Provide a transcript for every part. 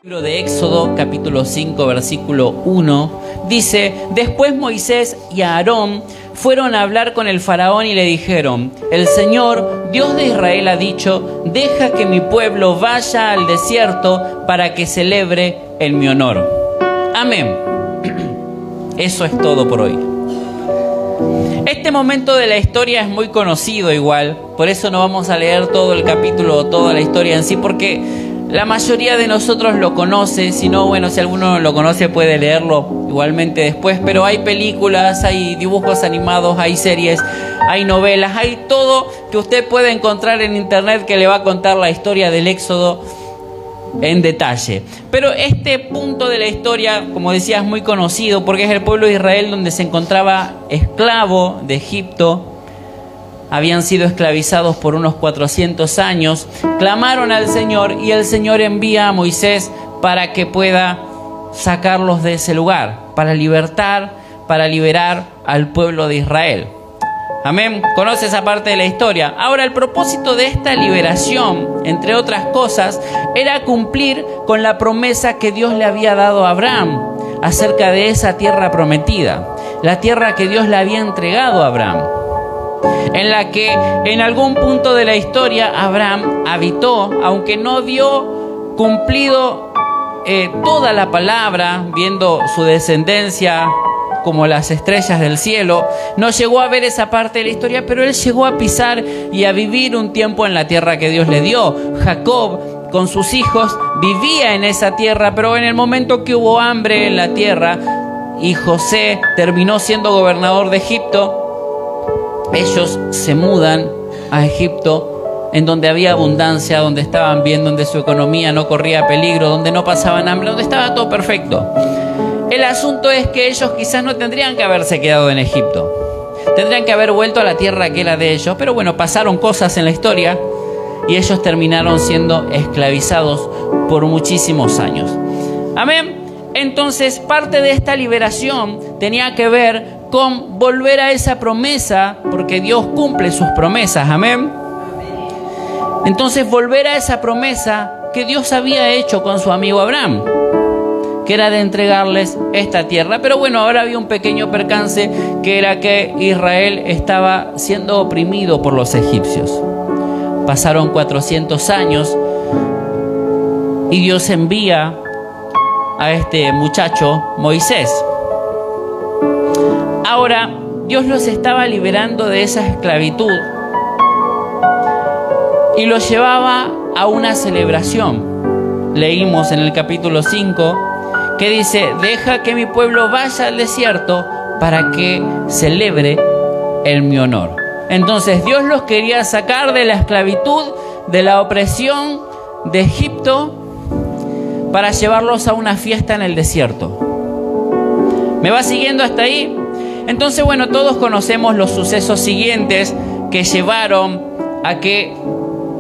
Libro de Éxodo, capítulo 5, versículo 1, dice: Después Moisés y Aarón fueron a hablar con el faraón y le dijeron: El Señor, Dios de Israel, ha dicho: deja que mi pueblo vaya al desierto para que celebre en mi honor. Amén. Eso es todo por hoy. Este momento de la historia es muy conocido igual, por eso no vamos a leer todo el capítulo o toda la historia en sí, porque la mayoría de nosotros lo conoce. Si no, bueno, si alguno no lo conoce puede leerlo igualmente después, pero hay películas, hay dibujos animados, hay series, hay novelas, hay todo que usted puede encontrar en internet que le va a contar la historia del Éxodo en detalle. Pero este punto de la historia, como decía, es muy conocido porque es el pueblo de Israel donde se encontraba esclavo de Egipto. Habían sido esclavizados por unos 400 años, clamaron al Señor y el Señor envía a Moisés para que pueda sacarlos de ese lugar, para liberar al pueblo de Israel. Amén. Conoce esa parte de la historia. Ahora, el propósito de esta liberación, entre otras cosas, era cumplir con la promesa que Dios le había dado a Abraham acerca de esa tierra prometida, la tierra que Dios le había entregado a Abraham, en la que en algún punto de la historia Abraham habitó, aunque no vio cumplido toda la palabra, viendo su descendencia como las estrellas del cielo. No llegó a ver esa parte de la historia, pero él llegó a pisar y a vivir un tiempo en la tierra que Dios le dio. Jacob con sus hijos vivía en esa tierra, pero en el momento que hubo hambre en la tierra y José terminó siendo gobernador de Egipto, ellos se mudan a Egipto, en donde había abundancia, donde estaban bien, donde su economía no corría peligro, donde no pasaban hambre, donde estaba todo perfecto. El asunto es que ellos quizás no tendrían que haberse quedado en Egipto, tendrían que haber vuelto a la tierra que era de ellos, pero bueno, pasaron cosas en la historia y ellos terminaron siendo esclavizados por muchísimos años. Amén. Entonces, parte de esta liberación tenía que ver con volver a esa promesa, porque Dios cumple sus promesas. Amén. Entonces, volver a esa promesa que Dios había hecho con su amigo Abraham, que era de entregarles esta tierra. Pero bueno, ahora había un pequeño percance, que era que Israel estaba siendo oprimido por los egipcios. Pasaron 400 años y Dios envía a este muchacho, Moisés. Ahora, Dios los estaba liberando de esa esclavitud y los llevaba a una celebración. Leímos en el capítulo 5 que dice: deja que mi pueblo vaya al desierto para que celebre en mi honor. Entonces Dios los quería sacar de la esclavitud, de la opresión de Egipto, para llevarlos a una fiesta en el desierto. ¿Me va siguiendo hasta ahí? Entonces, bueno, todos conocemos los sucesos siguientes que llevaron a que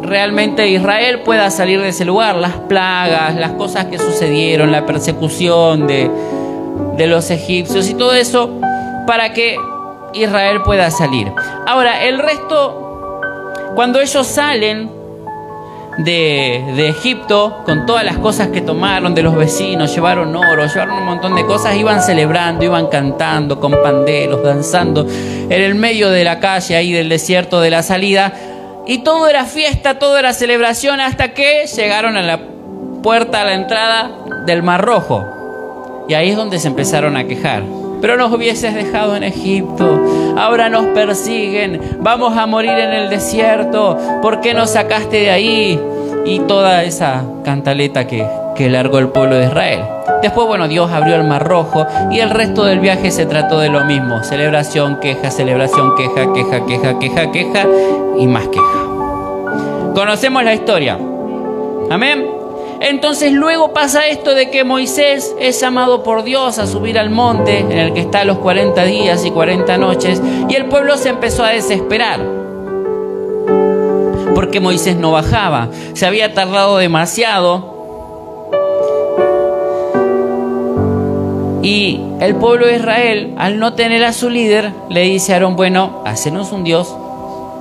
realmente Israel pueda salir de ese lugar. Las plagas, las cosas que sucedieron, la persecución de los egipcios y todo eso para que Israel pueda salir. Ahora, el resto, cuando ellos salen de Egipto, con todas las cosas que tomaron de los vecinos, llevaron oro, llevaron un montón de cosas, iban celebrando, iban cantando con panderos, danzando en el medio de la calle ahí del desierto de la salida, y todo era fiesta, todo era celebración, hasta que llegaron a la puerta, a la entrada del Mar Rojo, y ahí es donde se empezaron a quejar. Pero nos hubieses dejado en Egipto, ahora nos persiguen, vamos a morir en el desierto, ¿por qué nos sacaste de ahí? Y toda esa cantaleta que largó el pueblo de Israel. Después, bueno, Dios abrió el Mar Rojo y el resto del viaje se trató de lo mismo: celebración, queja, queja, queja, queja, queja y más queja. Conocemos la historia. Amén. Entonces luego pasa esto de que Moisés es llamado por Dios a subir al monte en el que está los 40 días y 40 noches, y el pueblo se empezó a desesperar porque Moisés no bajaba, se había tardado demasiado Y el pueblo de Israel, al no tener a su líder, le dice a Aarón, bueno, hacenos un Dios,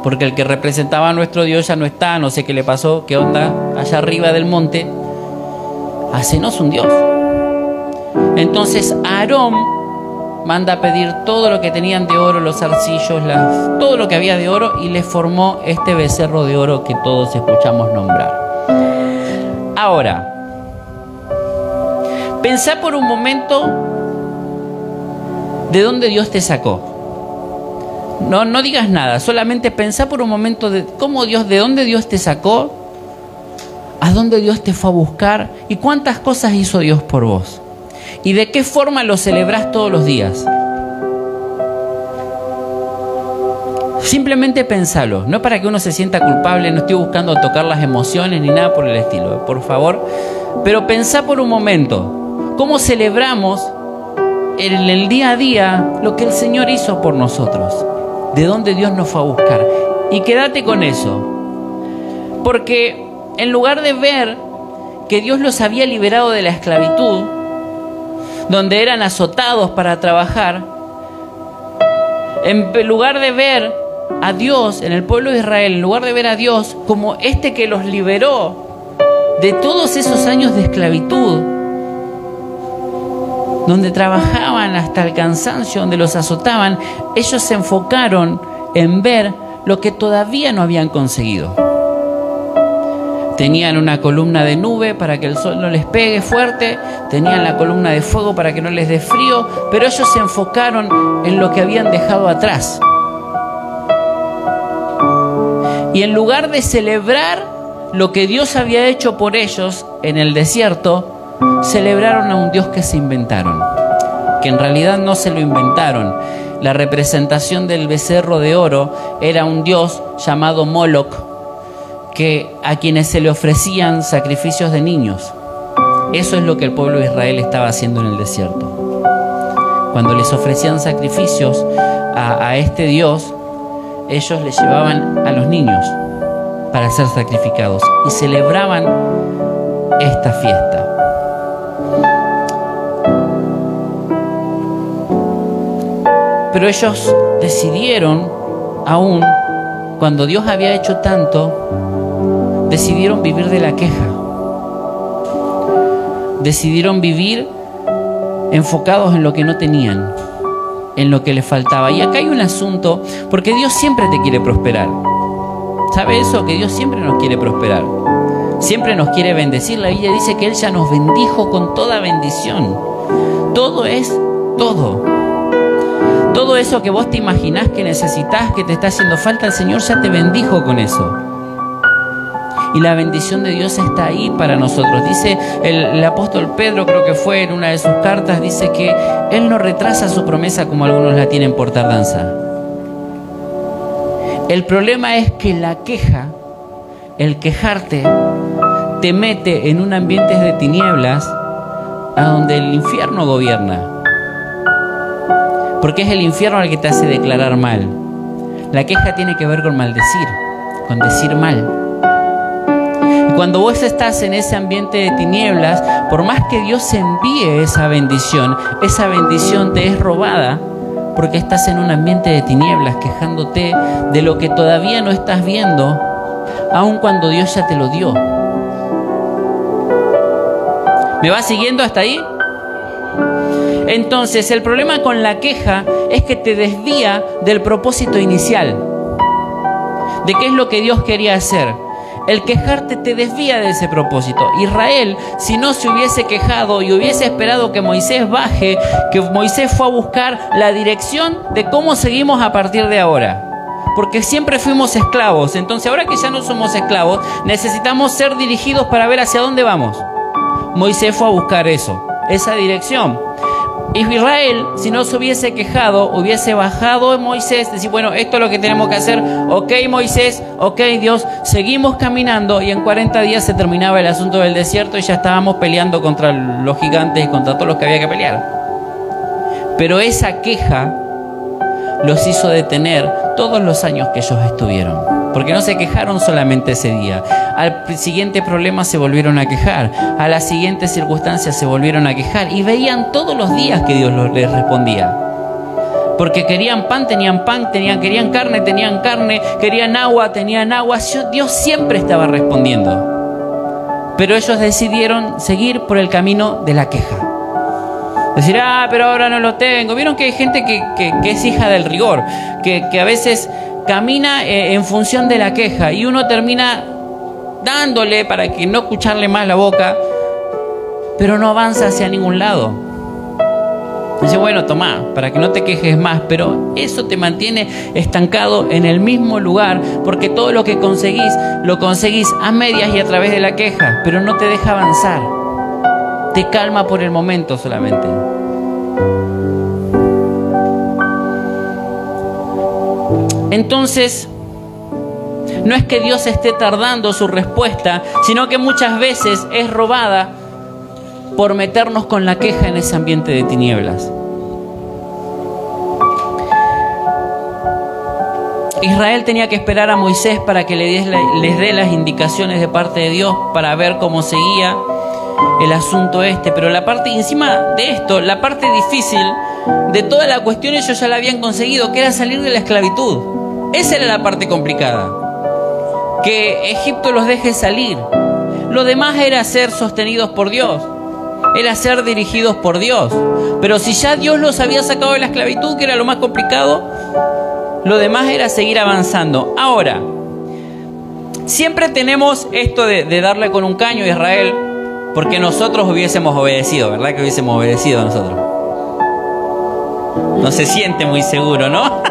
porque el que representaba a nuestro Dios ya no está, no sé qué le pasó, qué onda, allá arriba del monte, hacenos un Dios. Entonces Aarón manda a pedir todo lo que tenían de oro, los arcillos, todo lo que había de oro, y le formó este becerro de oro que todos escuchamos nombrar. Ahora, pensá por un momento de dónde Dios te sacó. No digas nada, solamente pensá por un momento de dónde Dios te sacó, a dónde Dios te fue a buscar y cuántas cosas hizo Dios por vos. ¿Y de qué forma lo celebrás todos los días? Simplemente pensalo, no para que uno se sienta culpable, no estoy buscando tocar las emociones ni nada por el estilo, por favor. Pero pensá por un momento, ¿cómo celebramos en el día a día lo que el Señor hizo por nosotros? ¿De dónde Dios nos fue a buscar? Y quédate con eso. Porque en lugar de ver que Dios los había liberado de la esclavitud, donde eran azotados para trabajar, en lugar de ver a Dios en el pueblo de Israel, en lugar de ver a Dios como este que los liberó de todos esos años de esclavitud, donde trabajaban hasta el cansancio, donde los azotaban, ellos se enfocaron en ver lo que todavía no habían conseguido. Tenían una columna de nube para que el sol no les pegue fuerte, tenían la columna de fuego para que no les dé frío, pero ellos se enfocaron en lo que habían dejado atrás. Y en lugar de celebrar lo que Dios había hecho por ellos en el desierto, celebraron a un Dios que se inventaron, que en realidad no se lo inventaron. La representación del becerro de oro era un dios llamado Moloch, a quienes se le ofrecían sacrificios de niños. Eso es lo que el pueblo de Israel estaba haciendo en el desierto. Cuando les ofrecían sacrificios a este dios, ellos les llevaban a los niños para ser sacrificados y celebraban esta fiesta. Pero ellos decidieron, aún cuando Dios había hecho tanto, decidieron vivir de la queja. Decidieron vivir enfocados en lo que no tenían, en lo que les faltaba. Y acá hay un asunto, porque Dios siempre te quiere prosperar. ¿Sabe eso? Que Dios siempre nos quiere prosperar. Siempre nos quiere bendecir. La Biblia dice que Él ya nos bendijo con toda bendición. Todo es todo. Todo eso que vos te imaginás que necesitas, que te está haciendo falta, el Señor ya te bendijo con eso. Y la bendición de Dios está ahí para nosotros. Dice el apóstol Pedro, creo que fue en una de sus cartas, dice que Él no retrasa su promesa como algunos la tienen por tardanza. El problema es que la queja, el quejarte, te mete en un ambiente de tinieblas a donde el infierno gobierna. Porque es el infierno el que te hace declarar mal. La queja tiene que ver con maldecir, con decir mal. Y cuando vos estás en ese ambiente de tinieblas, por más que Dios envíe esa bendición te es robada, porque estás en un ambiente de tinieblas quejándote de lo que todavía no estás viendo, aun cuando Dios ya te lo dio. ¿Me vas siguiendo hasta ahí? Entonces, el problema con la queja es que te desvía del propósito inicial, de qué es lo que Dios quería hacer. El quejarte te desvía de ese propósito. Israel, si no se hubiese quejado y hubiese esperado que Moisés baje, que Moisés fue a buscar la dirección de cómo seguimos a partir de ahora. Porque siempre fuimos esclavos. Entonces, ahora que ya no somos esclavos, necesitamos ser dirigidos para ver hacia dónde vamos. Moisés fue a buscar eso, esa dirección. Israel, si no se hubiese quejado, hubiese bajado en Moisés, decir, bueno, esto es lo que tenemos que hacer. Ok, Moisés, ok, Dios, seguimos caminando, y en 40 días se terminaba el asunto del desierto y ya estábamos peleando contra los gigantes y contra todos los que había que pelear. Pero esa queja los hizo detener todos los años que ellos estuvieron. porque no se quejaron solamente ese día. Al siguiente problema se volvieron a quejar, a las siguientes circunstancias se volvieron a quejar y veían todos los días que Dios les respondía. Porque querían pan, tenían pan, querían carne, tenían carne, querían agua, tenían agua. Dios siempre estaba respondiendo. Pero ellos decidieron seguir por el camino de la queja. Decir, pero ahora no lo tengo. Vieron que hay gente que es hija del rigor, que a veces camina en función de la queja y uno termina dándole para que no escucharle más la boca, pero no avanza hacia ningún lado. Dice, bueno, tomá, para que no te quejes más, pero eso te mantiene estancado en el mismo lugar, porque todo lo que conseguís, lo conseguís a medias y a través de la queja, pero no te deja avanzar. Te calma por el momento solamente. Entonces, no es que Dios esté tardando su respuesta, sino que muchas veces es robada por meternos con la queja en ese ambiente de tinieblas. Israel tenía que esperar a Moisés para que les dé las indicaciones de parte de Dios para ver cómo seguía el asunto pero la parte, encima de esto, la parte difícil de toda la cuestión ellos ya la habían conseguido, que era salir de la esclavitud. Esa era la parte complicada, que Egipto los deje salir. Lo demás era ser sostenidos por Dios, era ser dirigidos por Dios. Pero si ya Dios los había sacado de la esclavitud, que era lo más complicado, lo demás era seguir avanzando. Ahora, siempre tenemos esto de darle con un caño a Israel, porque nosotros hubiésemos obedecido, ¿verdad? Que hubiésemos obedecido nosotros. No se siente muy seguro, ¿no?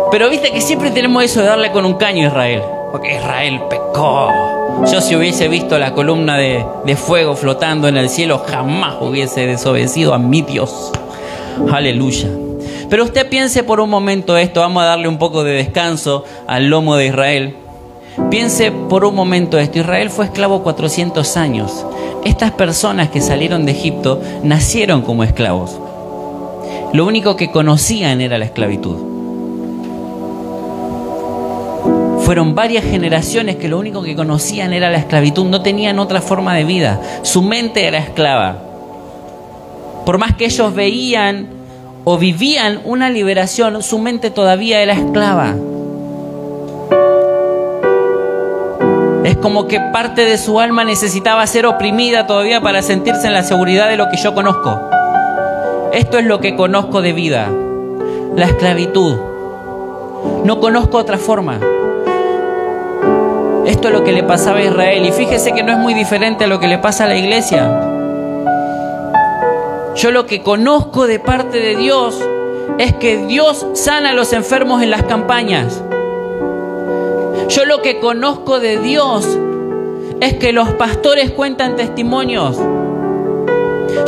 Pero viste que siempre tenemos eso de darle con un caño a Israel, porque Israel pecó. Yo, si hubiese visto la columna de fuego flotando en el cielo, jamás hubiese desobedecido a mi Dios. Aleluya. Pero usted piense por un momento esto, vamos a darle un poco de descanso al lomo de Israel. Piense por un momento esto, Israel fue esclavo 400 años. Estas personas que salieron de Egipto nacieron como esclavos. Lo único que conocían era la esclavitud. Fueron varias generaciones que lo único que conocían era la esclavitud, no tenían otra forma de vida. Su mente era esclava. Por más que ellos veían o vivían una liberación, su mente todavía era esclava. Es como que parte de su alma necesitaba ser oprimida todavía para sentirse en la seguridad de lo que yo conozco. Esto es lo que conozco de vida, la esclavitud. No conozco otra forma. Esto es lo que le pasaba a Israel. Y fíjese que no es muy diferente a lo que le pasa a la iglesia. Yo lo que conozco de parte de Dios es que Dios sana a los enfermos en las campañas. Yo lo que conozco de Dios es que los pastores cuentan testimonios.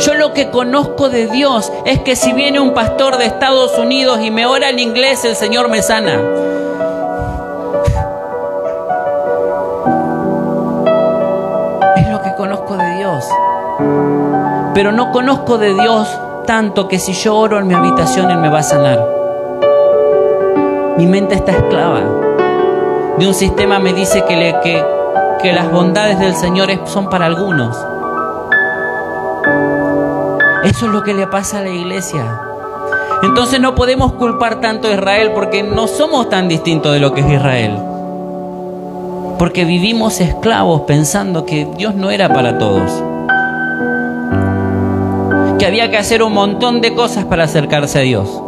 Yo lo que conozco de Dios es que si viene un pastor de Estados Unidos y me ora en inglés, el Señor me sana. Es lo que conozco de Dios. Pero no conozco de Dios tanto que si yo oro en mi habitación, Él me va a sanar. Mi mente está esclava de un sistema. Me dice que las bondades del Señor son para algunos. Eso es lo que le pasa a la iglesia. Entonces no podemos culpar tanto a Israel, porque no somos tan distintos de lo que es Israel. Porque vivimos esclavos pensando que Dios no era para todos, que había que hacer un montón de cosas para acercarse a Dios.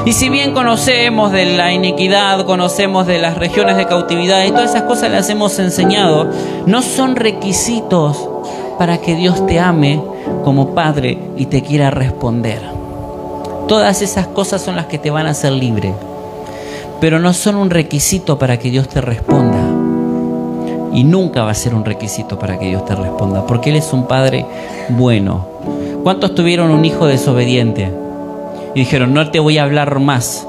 Y si bien conocemos de la iniquidad, conocemos de las regiones de cautividad y todas esas cosas las hemos enseñado, no son requisitos para que Dios te ame como Padre y te quiera responder. Todas esas cosas son las que te van a hacer libre, pero no son un requisito para que Dios te responda. Y nunca va a ser un requisito para que Dios te responda, porque Él es un Padre bueno. ¿Cuántos tuvieron un hijo desobediente y dijeron, no te voy a hablar más,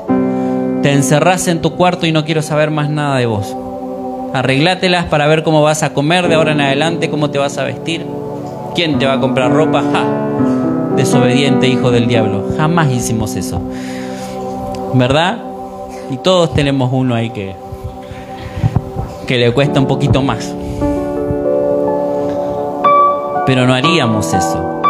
te encerrás en tu cuarto y no quiero saber más nada de vos, arreglátelas para ver cómo vas a comer de ahora en adelante, cómo te vas a vestir, quién te va a comprar ropa? ¡Ja! Desobediente, hijo del diablo. Jamás hicimos eso, ¿verdad? Y todos tenemos uno ahí que le cuesta un poquito más. Pero no haríamos eso.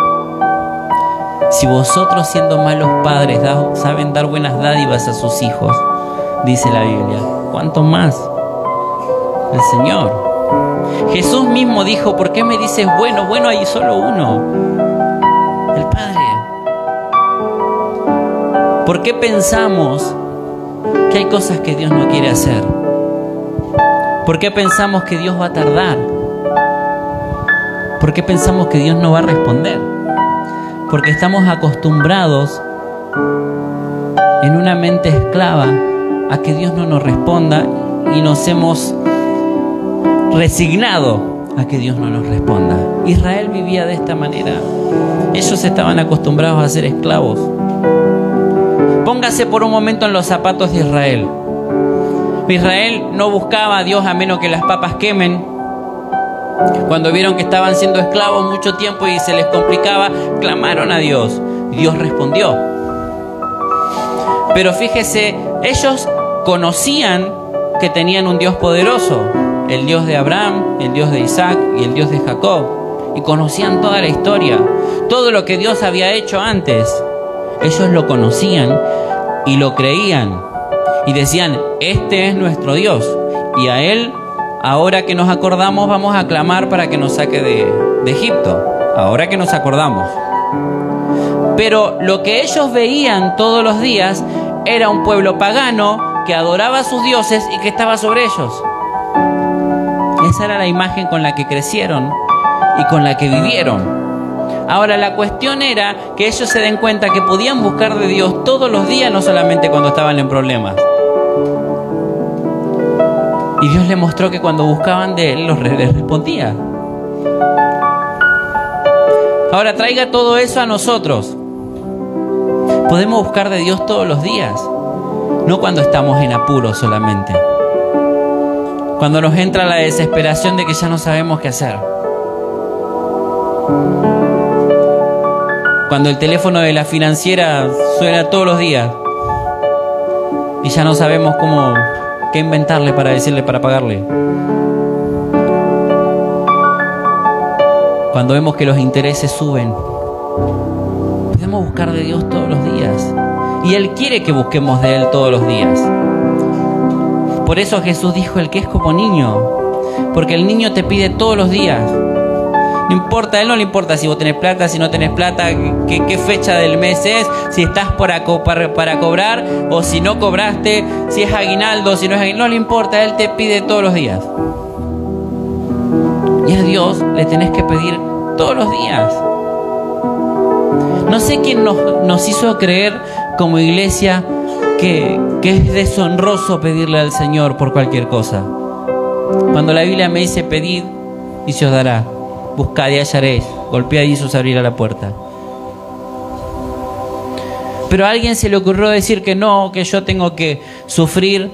Si vosotros, siendo malos padres, saben dar buenas dádivas a sus hijos, dice la Biblia, ¿cuánto más el Señor? Jesús mismo dijo, ¿por qué me dices bueno? Bueno, hay solo uno, el Padre. ¿Por qué pensamos que hay cosas que Dios no quiere hacer? ¿Por qué pensamos que Dios va a tardar? ¿Por qué pensamos que Dios no va a responder? Porque estamos acostumbrados en una mente esclava a que Dios no nos responda y nos hemos resignado a que Dios no nos responda. Israel vivía de esta manera. Ellos estaban acostumbrados a ser esclavos. Póngase por un momento en los zapatos de Israel. Israel no buscaba a Dios a menos que las papas quemen. Cuando vieron que estaban siendo esclavos mucho tiempo y se les complicaba, clamaron a Dios. Y Dios respondió. Pero fíjese, ellos conocían que tenían un Dios poderoso. El Dios de Abraham, el Dios de Isaac y el Dios de Jacob. Y conocían toda la historia. Todo lo que Dios había hecho antes. Ellos lo conocían y lo creían. Y decían, este es nuestro Dios. Y a Él, ahora que nos acordamos, vamos a clamar para que nos saque de Egipto. Ahora que nos acordamos. Pero lo que ellos veían todos los días era un pueblo pagano que adoraba a sus dioses y que estaba sobre ellos. Esa era la imagen con la que crecieron y con la que vivieron. Ahora la cuestión era que ellos se den cuenta que podían buscar de Dios todos los días, no solamente cuando estaban en problemas. Y Dios les mostró que cuando buscaban de Él, les respondía. Ahora traiga todo eso a nosotros. Podemos buscar de Dios todos los días, no cuando estamos en apuros solamente. Cuando nos entra la desesperación de que ya no sabemos qué hacer. Cuando el teléfono de la financiera suena todos los días y ya no sabemos qué inventarle para decirle, para pagarle. Cuando vemos que los intereses suben. Podemos buscar de Dios todos los días. Y Él quiere que busquemos de Él todos los días. Por eso Jesús dijo, el que es como niño. Porque el niño te pide todos los días. No importa, a Él no le importa si vos tenés plata, si no tenés plata, qué fecha del mes es, si estás para cobrar o si no cobraste, si es aguinaldo, si no es aguinaldo, no le importa, Él te pide todos los días. Y a Dios le tenés que pedir todos los días. No sé quién nos hizo creer como iglesia que es deshonroso pedirle al Señor por cualquier cosa. Cuando la Biblia me dice pedid y se os dará, buscad y hallaréis, golpead y se os abrirá la puerta. Pero a alguien se le ocurrió decir que no, que yo tengo que sufrir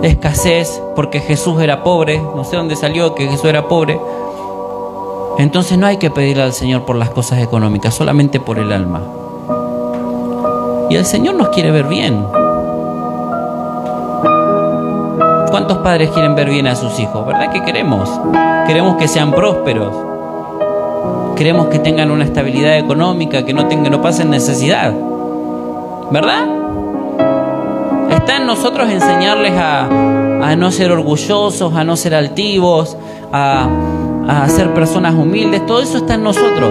escasez porque Jesús era pobre. No sé dónde salió que Jesús era pobre. Entonces no hay que pedirle al Señor por las cosas económicas, solamente por el alma. Y el Señor nos quiere ver bien. ¿Cuántos padres quieren ver bien a sus hijos? ¿Verdad que queremos? Queremos que sean prósperos. Queremos que tengan una estabilidad económica, que no pasen necesidad. ¿Verdad? Está en nosotros enseñarles a no ser orgullosos, a no ser altivos, a ser personas humildes. Todo eso está en nosotros.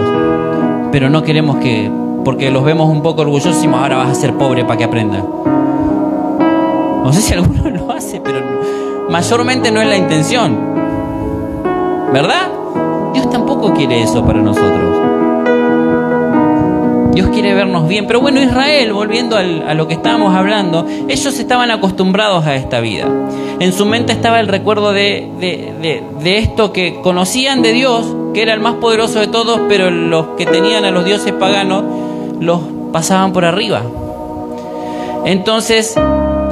Pero no queremos que, porque los vemos un poco orgullosos, decimos, ahora vas a ser pobre para que aprenda. No sé si alguno lo hace, pero mayormente no es la intención. ¿Verdad? Dios tampoco quiere eso para nosotros. Dios quiere vernos bien. Pero bueno, Israel, volviendo a lo que estábamos hablando, ellos estaban acostumbrados a esta vida. En su mente estaba el recuerdo de esto que conocían de Dios, que era el más poderoso de todos, pero los que tenían a los dioses paganos los pasaban por arriba. Entonces,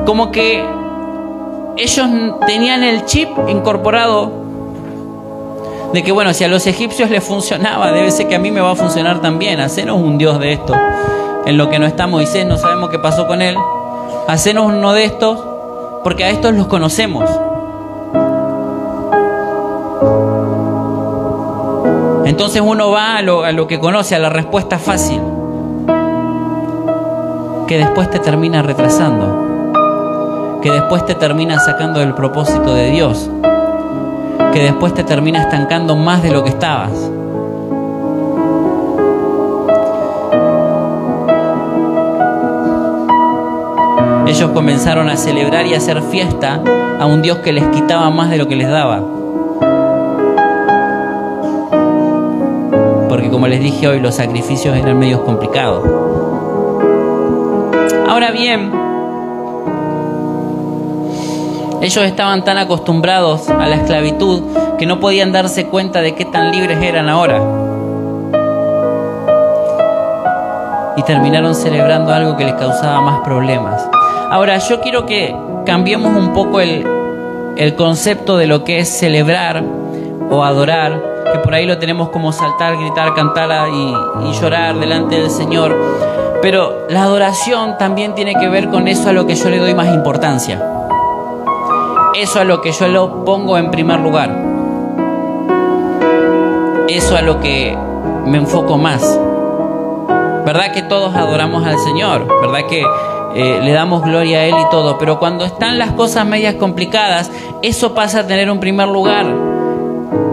como que ellos tenían el chip incorporado de que, bueno, si a los egipcios les funcionaba, debe ser que a mí me va a funcionar también. Hacernos un Dios de esto. En lo que no está Moisés, no sabemos qué pasó con él. hacenos uno de estos, porque a estos los conocemos. Entonces uno va a lo que conoce, a la respuesta fácil, que después te termina retrasando, que después te termina sacando del propósito de Dios, que después te termina estancando más de lo que estabas. Ellos comenzaron a celebrar y a hacer fiesta a un Dios que les quitaba más de lo que les daba. Porque como les dije hoy, los sacrificios eran medios complicados. Ahora bien, ellos estaban tan acostumbrados a la esclavitud que no podían darse cuenta de qué tan libres eran ahora. Y terminaron celebrando algo que les causaba más problemas. Ahora, yo quiero que cambiemos un poco el concepto de lo que es celebrar o adorar, que por ahí lo tenemos como saltar, gritar, cantar y llorar delante del Señor. Pero la adoración también tiene que ver con eso a lo que yo le doy más importancia. Eso a lo que yo lo pongo en primer lugar. Eso a lo que me enfoco más. ¿Verdad que todos adoramos al Señor? ¿Verdad que le damos gloria a Él y todo? Pero cuando están las cosas medias complicadas, eso pasa a tener un primer lugar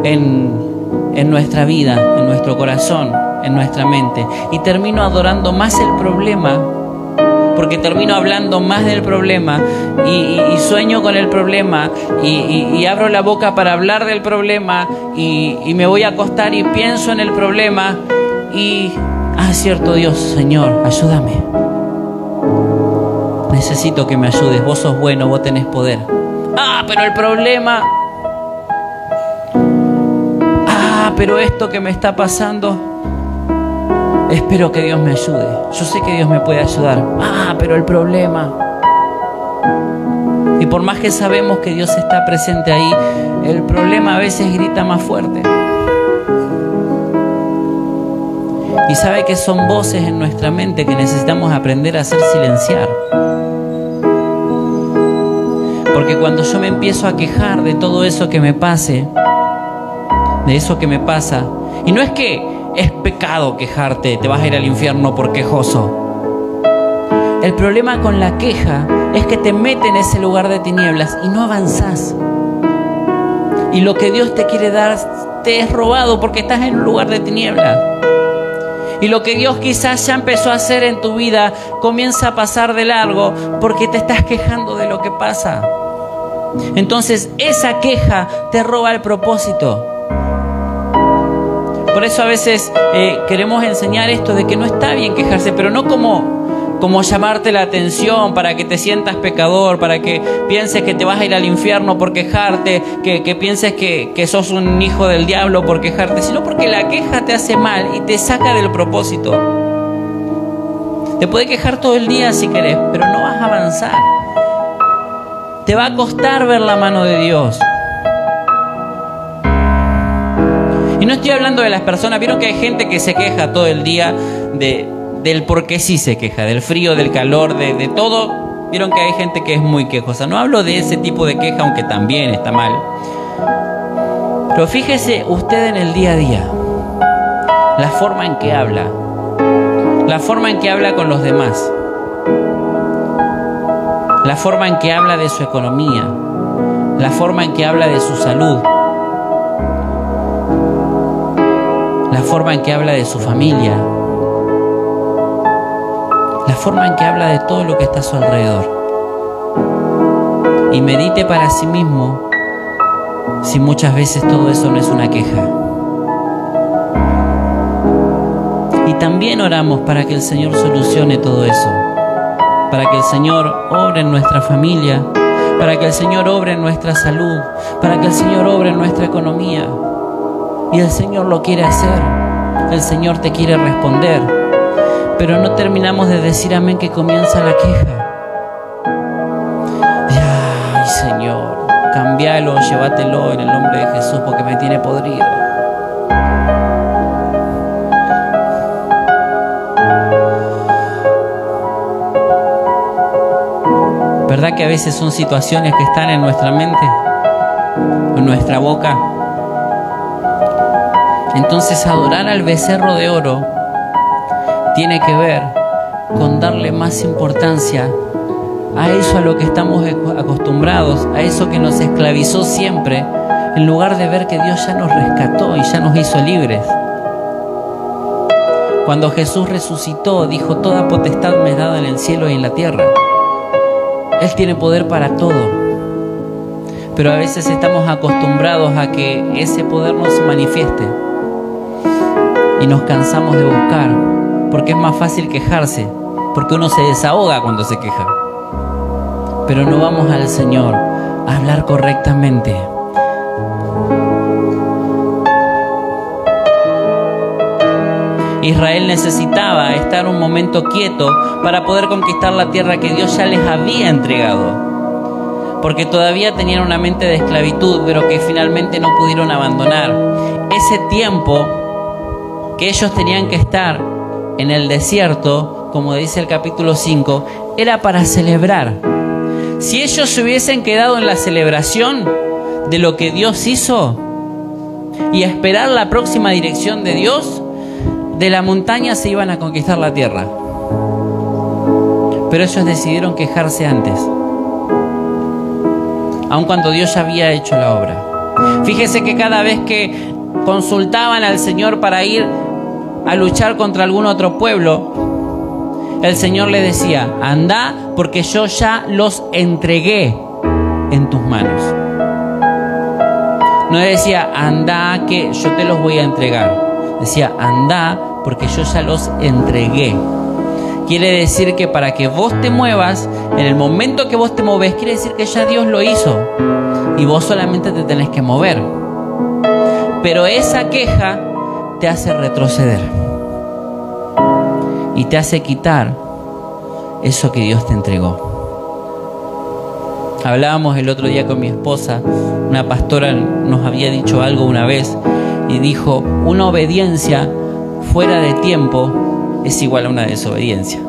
en nuestra vida, en nuestro corazón, en nuestra mente. Y termino adorando más el problema, porque termino hablando más del problema y sueño con el problema y abro la boca para hablar del problema y me voy a acostar y pienso en el problema y... cierto Dios, Señor, ayúdame. Necesito que me ayudes. Vos sos bueno, vos tenés poder. Pero el problema. Pero esto que me está pasando. Espero que Dios me ayude. Yo sé que Dios me puede ayudar. Pero el problema. Y por más que sabemos que Dios está presente ahí, el problema a veces grita más fuerte. Y sabe que son voces en nuestra mente que necesitamos aprender a hacer silenciar. Porque cuando yo me empiezo a quejar de todo eso que me pase, de eso que me pasa, y no es que es pecado quejarte, te vas a ir al infierno por quejoso. El problema con la queja es que te mete en ese lugar de tinieblas y no avanzás. Y lo que Dios te quiere dar te es robado porque estás en un lugar de tinieblas. Y lo que Dios quizás ya empezó a hacer en tu vida comienza a pasar de largo porque te estás quejando de lo que pasa. Entonces esa queja te roba el propósito. Por eso a veces queremos enseñar esto de que no está bien quejarse, pero no como llamarte la atención para que te sientas pecador, para que pienses que te vas a ir al infierno por quejarte, que pienses que sos un hijo del diablo por quejarte, sino porque la queja te hace mal y te saca del propósito. Te puede quejar todo el día si querés, pero no vas a avanzar. Te va a costar ver la mano de Dios. Y no estoy hablando de las personas, vieron que hay gente que se queja todo el día del por qué sí se queja, del frío, del calor, de todo. Vieron que hay gente que es muy quejosa. No hablo de ese tipo de queja, aunque también está mal. Pero fíjese usted en el día a día, la forma en que habla, la forma en que habla con los demás, la forma en que habla de su economía, la forma en que habla de su salud, la forma en que habla de su familia, la forma en que habla de todo lo que está a su alrededor. Y medite para sí mismo si muchas veces todo eso no es una queja. Y también oramos para que el Señor solucione todo eso, para que el Señor obre en nuestra familia, para que el Señor obre en nuestra salud, para que el Señor obre en nuestra economía. Y el Señor lo quiere hacer, el Señor te quiere responder, pero no terminamos de decir amén que comienza la queja. Ay, Señor, cambialo, llévatelo en el nombre de Jesús porque me tiene podrido. ¿Verdad que a veces son situaciones que están en nuestra mente, en nuestra boca? Entonces adorar al becerro de oro tiene que ver con darle más importancia a eso a lo que estamos acostumbrados, a eso que nos esclavizó siempre, en lugar de ver que Dios ya nos rescató y ya nos hizo libres. Cuando Jesús resucitó, dijo: toda potestad me es dada en el cielo y en la tierra. Él tiene poder para todo. Pero a veces estamos acostumbrados a que ese poder no se manifieste. Y nos cansamos de buscar, porque es más fácil quejarse, porque uno se desahoga cuando se queja. Pero no vamos al Señor a hablar correctamente. Israel necesitaba estar un momento quieto para poder conquistar la tierra que Dios ya les había entregado, porque todavía tenían una mente de esclavitud, pero que finalmente no pudieron abandonar. Ese tiempo que ellos tenían que estar en el desierto, como dice el capítulo 5, era para celebrar. Si ellos se hubiesen quedado en la celebración de lo que Dios hizo y a esperar la próxima dirección de Dios, de la montaña se iban a conquistar la tierra. Pero ellos decidieron quejarse antes, aun cuando Dios ya había hecho la obra. Fíjese que cada vez que consultaban al Señor para ir a luchar contra algún otro pueblo, el Señor le decía: anda, porque yo ya los entregué en tus manos. No le decía: anda, que yo te los voy a entregar. Decía: anda, porque yo ya los entregué. Quiere decir que para que vos te muevas, en el momento que vos te moves, quiere decir que ya Dios lo hizo y vos solamente te tenés que mover. Pero esa queja te hace retroceder y te hace quitar eso que Dios te entregó. Hablábamos el otro día con mi esposa. Una pastora nos había dicho algo una vez y dijo: una obediencia fuera de tiempo es igual a una desobediencia.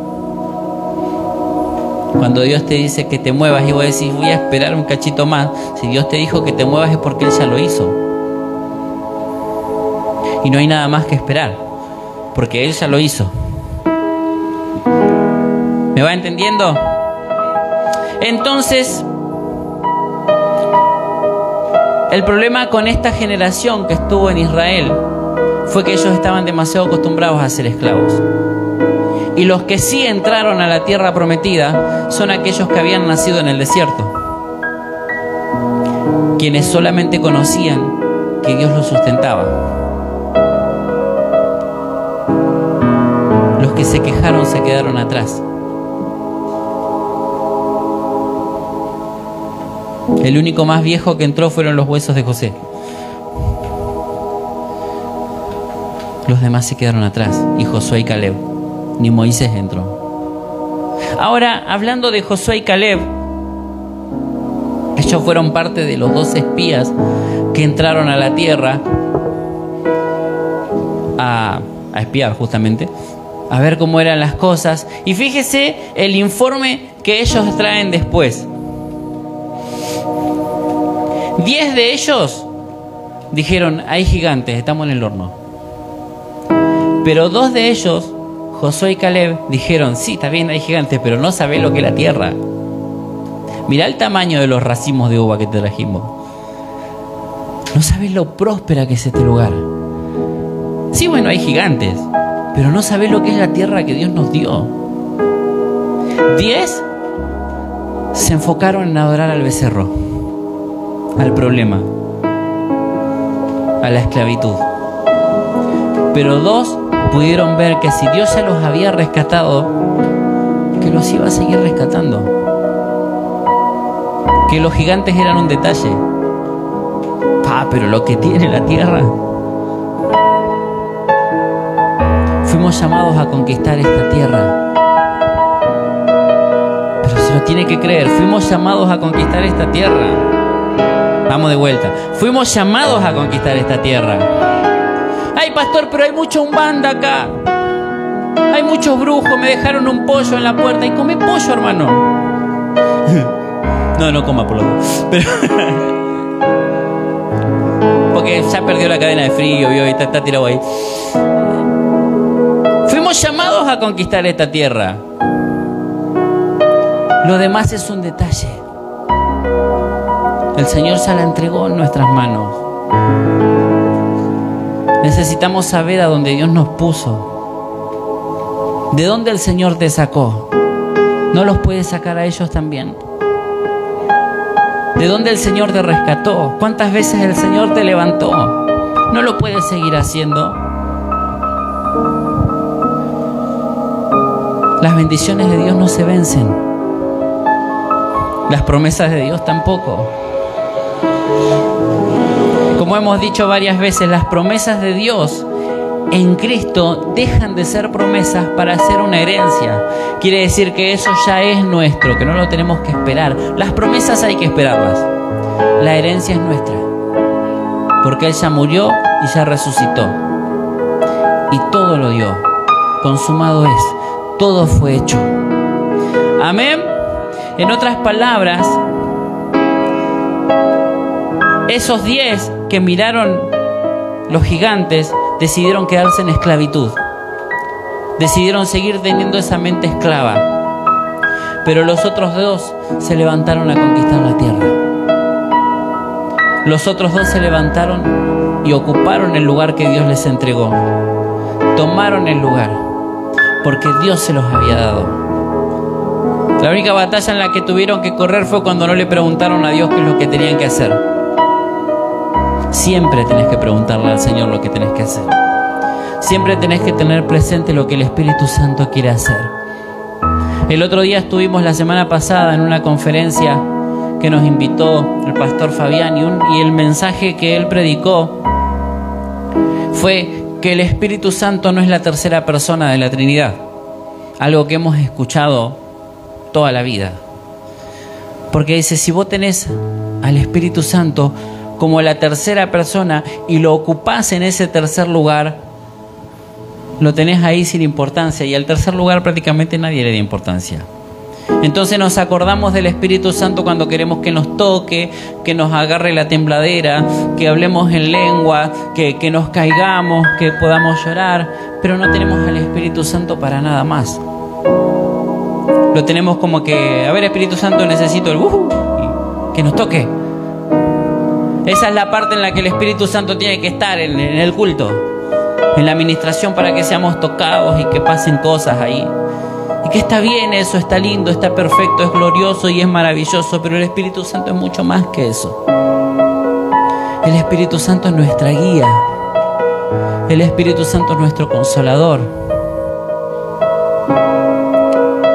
Cuando Dios te dice que te muevas y vos decís: voy a esperar un cachito más, si Dios te dijo que te muevas es porque Él ya lo hizo. Y no hay nada más que esperar, porque Él ya lo hizo. ¿Me va entendiendo? Entonces, el problema con esta generación que estuvo en Israel fue que ellos estaban demasiado acostumbrados a ser esclavos. Y los que sí entraron a la tierra prometida son aquellos que habían nacido en el desierto, quienes solamente conocían que Dios los sustentaba. Los que se quejaron se quedaron atrás. El único más viejo que entró fueron los huesos de José. Los demás se quedaron atrás, y Josué y Caleb. Ni Moisés entró. Ahora, hablando de Josué y Caleb, ellos fueron parte de los 12 espías que entraron a la tierra a espiar, justamente, a ver cómo eran las cosas. Y fíjese el informe que ellos traen después. 10 de ellos dijeron: hay gigantes, estamos en el horno. Pero 2 de ellos, Josué y Caleb, dijeron: sí, está bien, hay gigantes, pero no sabés lo que es la tierra. Mirá el tamaño de los racimos de uva que te trajimos. No sabés lo próspera que es este lugar. Sí, bueno, hay gigantes, pero no sabés lo que es la tierra que Dios nos dio. 10 se enfocaron en adorar al becerro, al problema, a la esclavitud. Pero 2 pudieron ver que si Dios ya los había rescatado, que los iba a seguir rescatando, que los gigantes eran un detalle. Pero lo que tiene la tierra. Fuimos llamados a conquistar esta tierra, pero se lo tiene que creer. Fuimos llamados a conquistar esta tierra. Vamos de vuelta. Fuimos llamados a conquistar esta tierra. Ay, pastor, pero hay mucha umbanda acá. Hay muchos brujos, me dejaron un pollo en la puerta. Y come pollo, hermano. No coma por lo menos. Pero porque ya perdió la cadena de frío, ¿vio? Y está tirado ahí. Fuimos llamados a conquistar esta tierra. Lo demás es un detalle. El Señor ya la entregó en nuestras manos. Necesitamos saber a dónde Dios nos puso. ¿De dónde el Señor te sacó? ¿No los puedes sacar a ellos también? ¿De dónde el Señor te rescató? ¿Cuántas veces el Señor te levantó? ¿No lo puedes seguir haciendo? Las bendiciones de Dios no se vencen. Las promesas de Dios tampoco. Como hemos dicho varias veces, las promesas de Dios en Cristo dejan de ser promesas para ser una herencia. Quiere decir que eso ya es nuestro, que no lo tenemos que esperar. Las promesas hay que esperarlas. La herencia es nuestra, porque Él ya murió y ya resucitó. Y todo lo dio. Consumado es. Todo fue hecho. Amén. En otras palabras, esos 10 que miraron los gigantes decidieron quedarse en esclavitud. Decidieron seguir teniendo esa mente esclava. Pero los otros 2 se levantaron a conquistar la tierra. Los otros 2 se levantaron y ocuparon el lugar que Dios les entregó. Tomaron el lugar, porque Dios se los había dado. La única batalla en la que tuvieron que correr fue cuando no le preguntaron a Dios qué es lo que tenían que hacer. Siempre tenés que preguntarle al Señor lo que tenés que hacer. Siempre tenés que tener presente lo que el Espíritu Santo quiere hacer. El otro día estuvimos la semana pasada en una conferencia que nos invitó el pastor Fabián y el mensaje que él predicó fue que el Espíritu Santo no es la tercera persona de la Trinidad. Algo que hemos escuchado toda la vida. Porque dice, si vos tenés al Espíritu Santo como la tercera persona y lo ocupás en ese tercer lugar, lo tenés ahí sin importancia, y al tercer lugar prácticamente nadie le da importancia. Entonces nos acordamos del Espíritu Santo cuando queremos que nos toque, que nos agarre la tembladera, que hablemos en lengua, que nos caigamos, que podamos llorar, pero no tenemos al Espíritu Santo para nada más. Lo tenemos como que, a ver, Espíritu Santo, necesito el que nos toque. Esa es la parte en la que el Espíritu Santo tiene que estar en el culto, en la administración, para que seamos tocados y que pasen cosas ahí. Y que está bien eso, está lindo, está perfecto, es glorioso y es maravilloso, pero el Espíritu Santo es mucho más que eso. El Espíritu Santo es nuestra guía. El Espíritu Santo es nuestro consolador.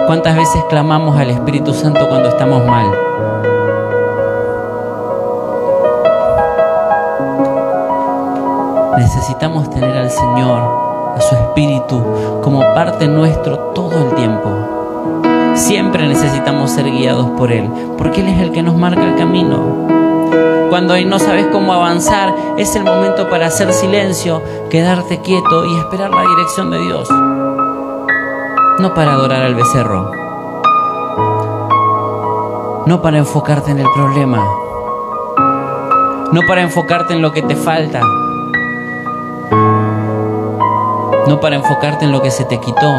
¿Cuántas veces clamamos al Espíritu Santo cuando estamos mal? Necesitamos tener al Señor, a su Espíritu, como parte nuestro todo el tiempo. Siempre necesitamos ser guiados por Él, porque Él es el que nos marca el camino. Cuando no sabes cómo avanzar, es el momento para hacer silencio, quedarte quieto y esperar la dirección de Dios. No para adorar al becerro, no para enfocarte en el problema, no para enfocarte en lo que te falta, no para enfocarte en lo que se te quitó,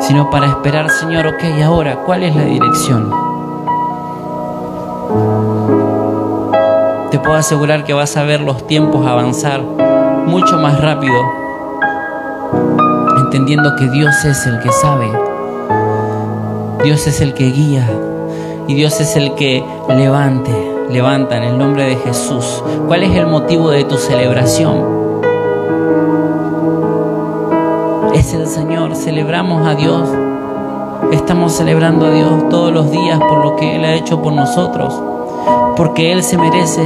sino para esperar, Señor, ok, ahora, ¿cuál es la dirección? Te puedo asegurar que vas a ver los tiempos avanzar mucho más rápido, entendiendo que Dios es el que sabe, Dios es el que guía y Dios es el que levanta en el nombre de Jesús. ¿Cuál es el motivo de tu celebración? Es el Señor, celebramos a Dios, estamos celebrando a Dios todos los días por lo que Él ha hecho por nosotros, porque Él se merece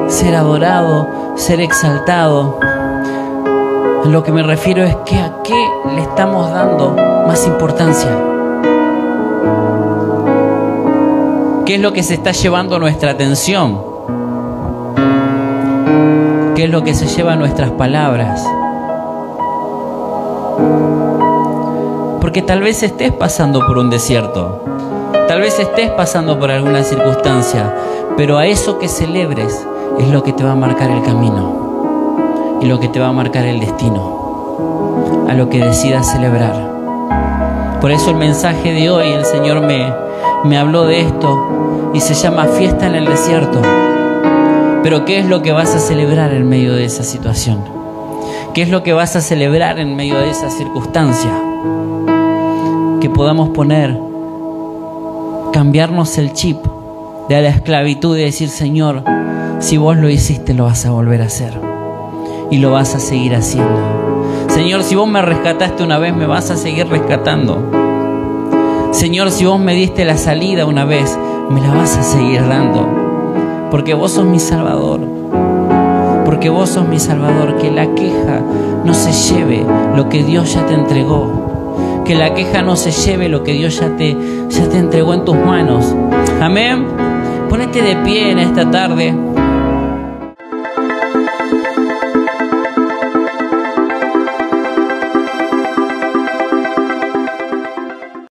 ser adorado, ser exaltado. Lo que me refiero es que a qué le estamos dando más importancia. ¿Qué es lo que se está llevando nuestra atención? ¿Qué es lo que se lleva nuestras palabras? Porque tal vez estés pasando por un desierto. Tal vez estés pasando por alguna circunstancia, pero a eso que celebres es lo que te va a marcar el camino y lo que te va a marcar el destino, a lo que decidas celebrar. Por eso el mensaje de hoy, el Señor me habló de esto y se llama fiesta en el desierto. Pero ¿qué es lo que vas a celebrar en medio de esa situación? ¿Qué es lo que vas a celebrar en medio de esa circunstancia? Que podamos cambiarnos el chip de la esclavitud y decir: Señor, si vos lo hiciste, lo vas a volver a hacer y lo vas a seguir haciendo. Señor, si vos me rescataste una vez, me vas a seguir rescatando. Señor, si vos me diste la salida una vez, me la vas a seguir dando. Porque vos sos mi Salvador. Porque vos sos mi Salvador. Que la queja no se lleve lo que Dios ya te entregó. Que la queja no se lleve lo que Dios ya te entregó en tus manos. Amén. Ponete de pie en esta tarde.